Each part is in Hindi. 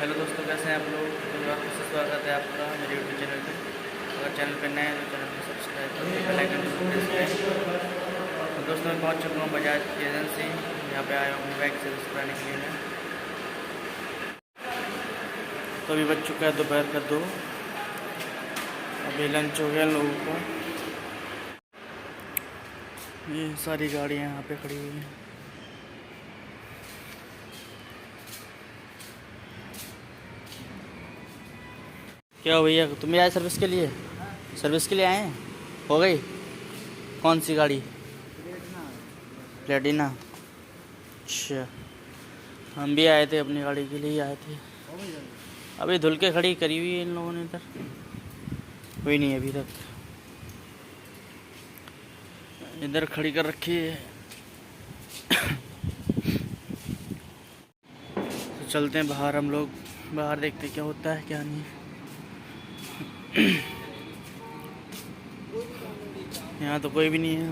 हेलो दोस्तों, कैसे हैं आप लोग। तो आपका स्वागत है आपका मेरे यूट्यूब चैनल पे। अगर चैनल पे नए हैं तो चैनल को सब्सक्राइब करके बेल आइकन को प्रेस करें। तो दोस्तों मैं पहुंच चुका हूं बजाज की एजेंसी। यहाँ पे आया हूँ बाइक सर्विस कराने के लिए मैं। तो अभी बज चुका है दोपहर का 2। अभी लंच हो गया लोगों का। ये सारी गाड़ियाँ यहाँ पे खड़ी हुई हैं। क्या हो भैया, तुम भी आए सर्विस के लिए? सर्विस के लिए आए हैं? हो गई? कौन सी गाड़ी? प्लेटिना। अच्छा, हम भी आए थे, अपनी गाड़ी के लिए आए थे। अभी धुल के खड़ी करी हुई है इन लोगों ने, इधर कोई नहीं अभी तक। इधर खड़ी कर रखी है। तो चलते हैं बाहर, हम लोग बाहर देखते क्या होता है क्या नहीं। यहाँ तो कोई भी नहीं है।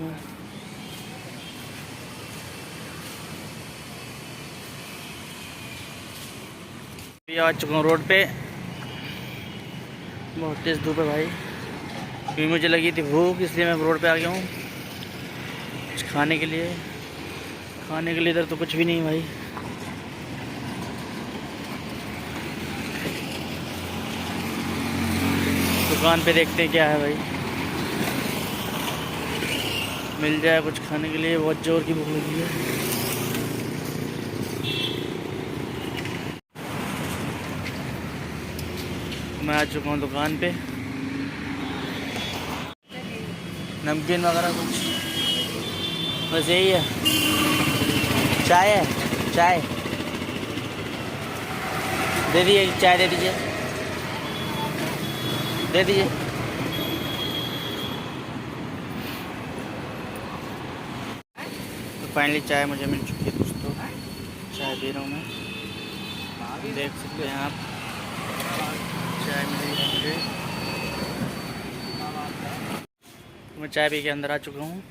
आ चुका हूँ रोड पे। बहुत तेज़ धूप है भाई। अभी मुझे लगी थी भूख, इसलिए मैं रोड पे आ गया हूँ कुछ खाने के लिए। इधर तो कुछ भी नहीं भाई। दुकान पे देखते हैं क्या है भाई, मिल जाए कुछ खाने के लिए। बहुत जोर की भूख लगी है। मैं आ चुका हूँ दुकान पे। नमकीन वगैरह कुछ, बस यही है। चाय है? चाय दे दीजिए, चाय दे दीजिए, दे दीजिए। तो फाइनली चाय मुझे मिल चुकी है दोस्तों। चाय पी रहा हूँ मैं, देख सकते हैं आप। चाय मिली है मुझे। मैं चाय पी के अंदर आ चुका हूँ,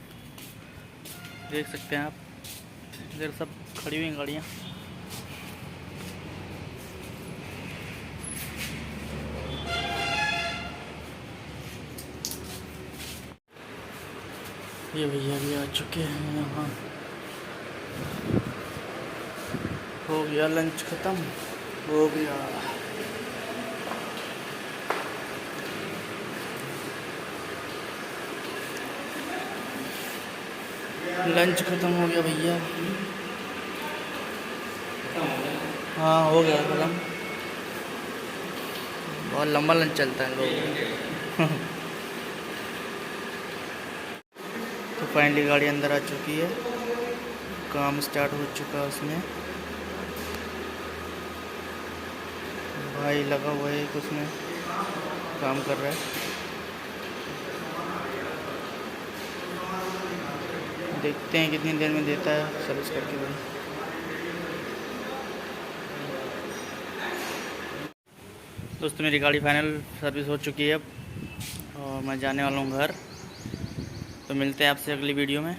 देख सकते हैं आप। इधर सब खड़ी हुई गाड़ियाँ। ये भैया भी आ चुके हैं यहाँ। हो गया लंच ख़त्म, हो गया। लंच ख़त्म हो गया भैया। हाँ हो गया ख़त्म। बहुत लंबा लंच चलता है लोगों। तो फाइनली गाड़ी अंदर आ चुकी है, काम स्टार्ट हो चुका है उसमें। भाई लगा हुआ है, उसमें काम कर रहा है। देखते हैं कितनी देर में देता है सर्विस करके भाई। दोस्तों मेरी गाड़ी फाइनल सर्विस हो चुकी है अब, और मैं जाने वाला हूँ घर। तो मिलते हैं आपसे अगली वीडियो में।